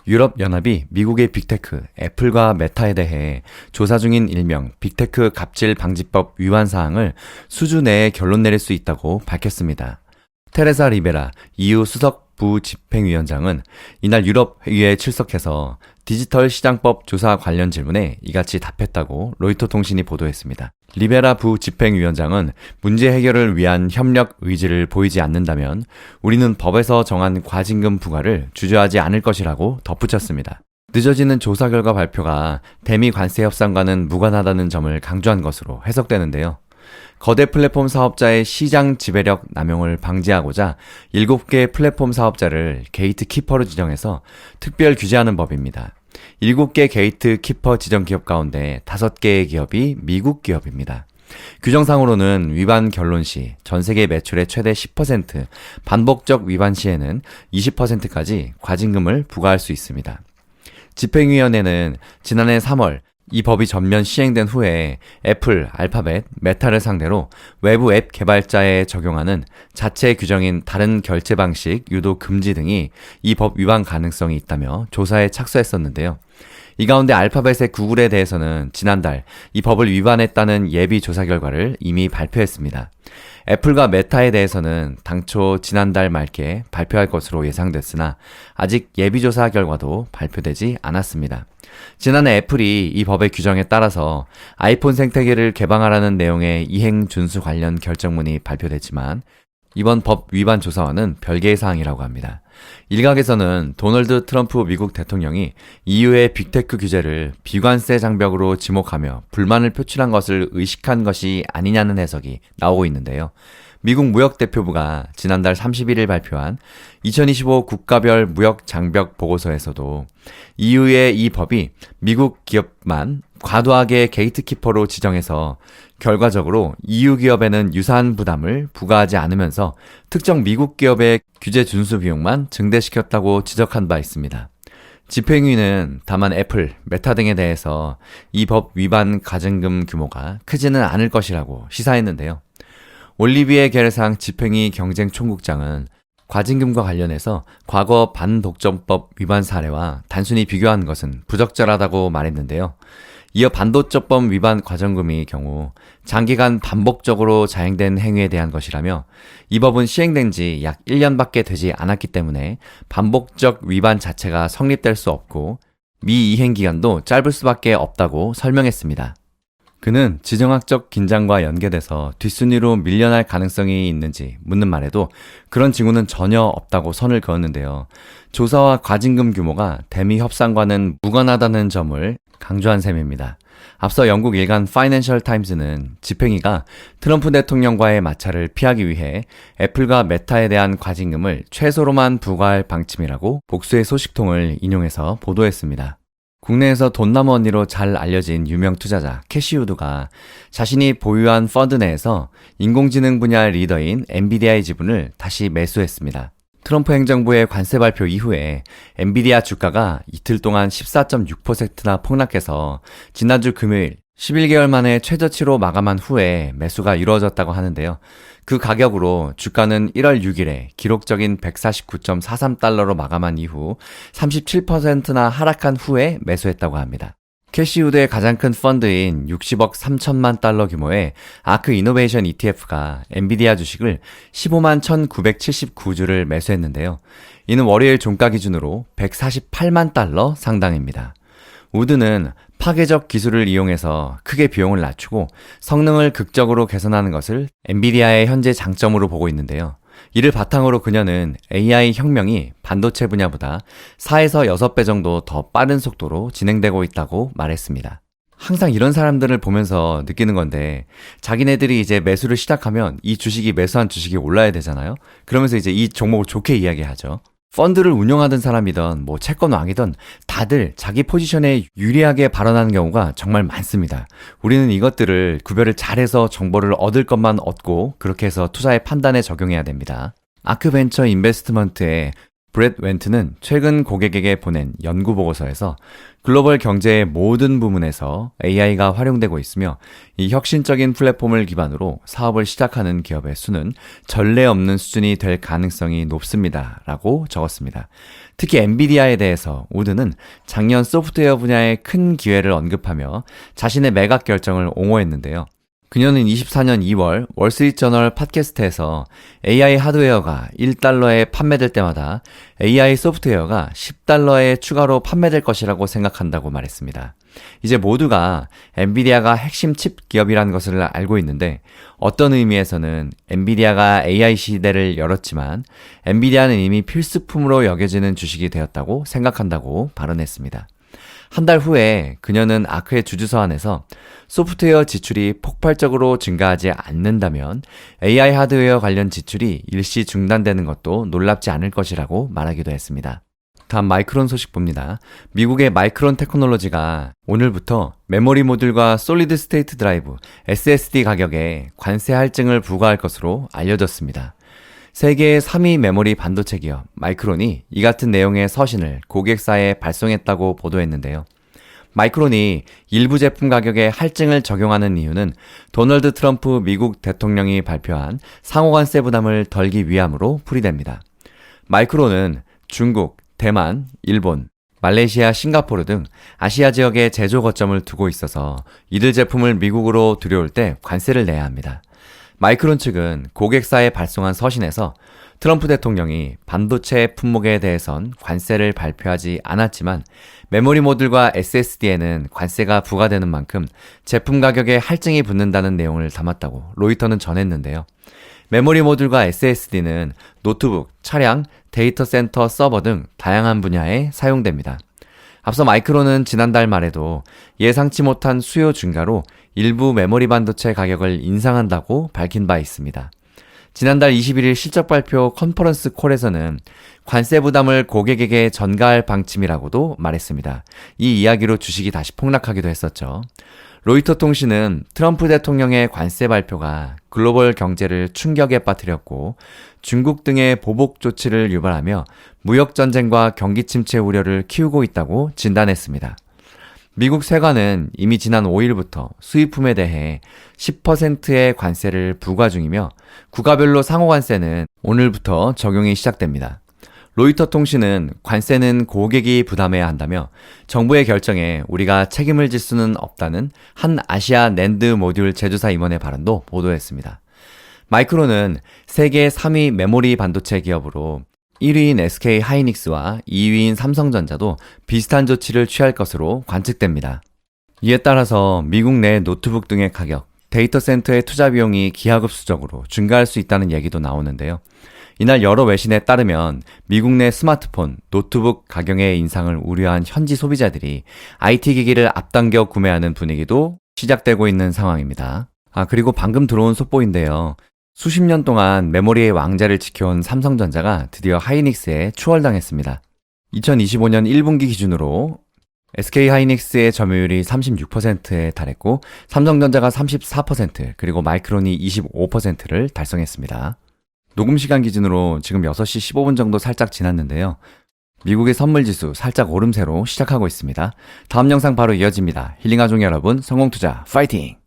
유럽연합이 미국의 빅테크, 애플과 메타에 대해 조사 중인 일명 빅테크 갑질 방지법 위반 사항을 수주 내에 결론 내릴 수 있다고 밝혔습니다. 테레사 리베라 EU 수석 부집행위원장은 이날 유럽회의에 출석해서 디지털 시장법 조사 관련 질문에 이같이 답했다고 로이터 통신이 보도했습니다. 리베라 부집행위원장은 문제 해결을 위한 협력 의지를 보이지 않는다면 우리는 법에서 정한 과징금 부과를 주저하지 않을 것이라고 덧붙였습니다. 늦어지는 조사 결과 발표가 대미 관세 협상과는 무관하다는 점을 강조한 것으로 해석되는데요. 거대 플랫폼 사업자의 시장 지배력 남용을 방지하고자 7개 플랫폼 사업자를 게이트 키퍼로 지정해서 특별 규제하는 법입니다. 7개 게이트 키퍼 지정 기업 가운데 5개의 기업이 미국 기업입니다. 규정상으로는 위반 결론 시 전 세계 매출의 최대 10%, 반복적 위반 시에는 20%까지 과징금을 부과할 수 있습니다. 집행위원회는 지난해 3월 이 법이 전면 시행된 후에 애플, 알파벳, 메타를 상대로 외부 앱 개발자에 적용하는 자체 규정인 다른 결제 방식 유도 금지 등이 이 법 위반 가능성이 있다며 조사에 착수했었는데요. 이 가운데 알파벳의 구글에 대해서는 지난달 이 법을 위반했다는 예비 조사 결과를 이미 발표했습니다. 애플과 메타에 대해서는 당초 지난달 말께 발표할 것으로 예상됐으나 아직 예비조사 결과도 발표되지 않았습니다. 지난해 애플이 이 법의 규정에 따라서 아이폰 생태계를 개방하라는 내용의 이행 준수 관련 결정문이 발표됐지만 이번 법 위반 조사와는 별개의 사항이라고 합니다. 일각에서는 도널드 트럼프 미국 대통령이 EU의 빅테크 규제를 비관세 장벽으로 지목하며 불만을 표출한 것을 의식한 것이 아니냐는 해석이 나오고 있는데요. 미국 무역대표부가 지난달 31일 발표한 2025 국가별 무역 장벽 보고서에서도 EU의 이 법이 미국 기업만 과도하게 게이트키퍼로 지정해서 결과적으로 EU 기업에는 유사한 부담을 부과하지 않으면서 특정 미국 기업의 규제 준수 비용만 증대시켰다고 지적한 바 있습니다. 집행위는 다만 애플, 메타 등에 대해서 이 법 위반 가증금 규모가 크지는 않을 것이라고 시사했는데요. 올리비에 게르상 집행위 경쟁총국장은 과징금과 관련해서 과거 반독점법 위반 사례와 단순히 비교한 것은 부적절하다고 말했는데요. 이어 반독점법 위반 과징금의 경우 장기간 반복적으로 자행된 행위에 대한 것이라며 이 법은 시행된 지 약 1년밖에 되지 않았기 때문에 반복적 위반 자체가 성립될 수 없고 미이행 기간도 짧을 수밖에 없다고 설명했습니다. 그는 지정학적 긴장과 연계돼서 뒷순위로 밀려날 가능성이 있는지 묻는 말에도 그런 징후는 전혀 없다고 선을 그었는데요. 조사와 과징금 규모가 대미 협상과는 무관하다는 점을 강조한 셈입니다. 앞서 영국 일간 파이낸셜 타임즈는 집행위가 트럼프 대통령과의 마찰을 피하기 위해 애플과 메타에 대한 과징금을 최소로만 부과할 방침이라고 복수의 소식통을 인용해서 보도했습니다. 국내에서 돈나무 언니로 잘 알려진 유명 투자자 캐시우드가 자신이 보유한 펀드 내에서 인공지능 분야 리더인 엔비디아의 지분을 다시 매수했습니다. 트럼프 행정부의 관세 발표 이후에 엔비디아 주가가 이틀 동안 14.6%나 폭락해서 지난주 금요일 11개월 만에 최저치로 마감한 후에 매수가 이루어졌다고 하는데요. 그 가격으로 주가는 1월 6일에 기록적인 149.43달러로 마감한 이후 37%나 하락한 후에 매수했다고 합니다. 캐시우드의 가장 큰 펀드인 60억 3천만 달러 규모의 아크 이노베이션 ETF가 엔비디아 주식을 15만 1979주를 매수했는데요. 이는 월요일 종가 기준으로 148만 달러 상당입니다. 우드는 파괴적 기술을 이용해서 크게 비용을 낮추고 성능을 극적으로 개선하는 것을 엔비디아의 현재 장점으로 보고 있는데요. 이를 바탕으로 그녀는 AI 혁명이 반도체 분야보다 4에서 6배 정도 더 빠른 속도로 진행되고 있다고 말했습니다. 항상 이런 사람들을 보면서 느끼는 건데 자기네들이 이제 매수를 시작하면 이 주식이 매수한 주식이 올라야 되잖아요. 그러면서 이제 이 종목을 좋게 이야기하죠. 펀드를 운용하던 사람이든 채권왕이든 다들 자기 포지션에 유리하게 발언하는 경우가 정말 많습니다. 우리는 이것들을 구별을 잘해서 정보를 얻을 것만 얻고 그렇게 해서 투자의 판단에 적용해야 됩니다. 아크벤처 인베스트먼트의 브렛 웬트는 최근 고객에게 보낸 연구 보고서에서 글로벌 경제의 모든 부문에서 AI가 활용되고 있으며 이 혁신적인 플랫폼을 기반으로 사업을 시작하는 기업의 수는 전례 없는 수준이 될 가능성이 높습니다. 라고 적었습니다. 특히 엔비디아에 대해서 우드는 작년 소프트웨어 분야의 큰 기회를 언급하며 자신의 매각 결정을 옹호했는데요. 그녀는 24년 2월 월스트리트저널 팟캐스트에서 AI 하드웨어가 1달러에 판매될 때마다 AI 소프트웨어가 10달러에 추가로 판매될 것이라고 생각한다고 말했습니다. 이제 모두가 엔비디아가 핵심 칩 기업이라는 것을 알고 있는데 어떤 의미에서는 엔비디아가 AI 시대를 열었지만 엔비디아는 이미 필수품으로 여겨지는 주식이 되었다고 생각한다고 발언했습니다. 한 달 후에 그녀는 아크의 주주서한에서 소프트웨어 지출이 폭발적으로 증가하지 않는다면 AI 하드웨어 관련 지출이 일시 중단되는 것도 놀랍지 않을 것이라고 말하기도 했습니다. 다음 마이크론 소식 봅니다. 미국의 마이크론 테크놀로지가 오늘부터 메모리 모듈과 솔리드 스테이트 드라이브 SSD 가격에 관세 할증을 부과할 것으로 알려졌습니다. 세계의 3위 메모리 반도체 기업 마이크론이 이 같은 내용의 서신을 고객사에 발송했다고 보도했는데요. 마이크론이 일부 제품 가격에 할증을 적용하는 이유는 도널드 트럼프 미국 대통령이 발표한 상호관세 부담을 덜기 위함으로 풀이됩니다. 마이크론은 중국, 대만, 일본, 말레이시아, 싱가포르 등 아시아 지역에 제조 거점을 두고 있어서 이들 제품을 미국으로 들여올 때 관세를 내야 합니다. 마이크론 측은 고객사에 발송한 서신에서 트럼프 대통령이 반도체 품목에 대해선 관세를 발표하지 않았지만 메모리 모듈과 SSD에는 관세가 부과되는 만큼 제품 가격에 할증이 붙는다는 내용을 담았다고 로이터는 전했는데요. 메모리 모듈과 SSD는 노트북, 차량, 데이터 센터, 서버 등 다양한 분야에 사용됩니다. 앞서 마이크론은 지난달 말에도 예상치 못한 수요 증가로 일부 메모리 반도체 가격을 인상한다고 밝힌 바 있습니다. 지난달 21일 실적 발표 컨퍼런스 콜에서는 관세 부담을 고객에게 전가할 방침이라고도 말했습니다. 이 이야기로 주식이 다시 폭락하기도 했었죠. 로이터 통신은 트럼프 대통령의 관세 발표가 글로벌 경제를 충격에 빠뜨렸고 중국 등의 보복 조치를 유발하며 무역 전쟁과 경기 침체 우려를 키우고 있다고 진단했습니다. 미국 세관은 이미 지난 5일부터 수입품에 대해 10%의 관세를 부과 중이며 국가별로 상호관세는 오늘부터 적용이 시작됩니다. 로이터 통신은 관세는 고객이 부담해야 한다며 정부의 결정에 우리가 책임을 질 수는 없다는 한 아시아 낸드 모듈 제조사 임원의 발언도 보도했습니다. 마이크론은 세계 3위 메모리 반도체 기업으로 1위인 SK 하이닉스와 2위인 삼성전자도 비슷한 조치를 취할 것으로 관측됩니다. 이에 따라서 미국 내 노트북 등의 가격, 데이터 센터의 투자 비용이 기하급수적으로 증가할 수 있다는 얘기도 나오는데요. 이날 여러 외신에 따르면 미국 내 스마트폰, 노트북 가격의 인상을 우려한 현지 소비자들이 IT 기기를 앞당겨 구매하는 분위기도 시작되고 있는 상황입니다. 그리고 방금 들어온 속보인데요. 수십 년 동안 메모리의 왕자를 지켜온 삼성전자가 드디어 하이닉스에 추월당했습니다. 2025년 1분기 기준으로 SK 하이닉스의 점유율이 36%에 달했고 삼성전자가 34% 그리고 마이크론이 25%를 달성했습니다. 녹음 시간 기준으로 지금 6시 15분 정도 살짝 지났는데요. 미국의 선물지수 살짝 오름세로 시작하고 있습니다. 다음 영상 바로 이어집니다. 힐링아종 여러분, 성공투자 파이팅!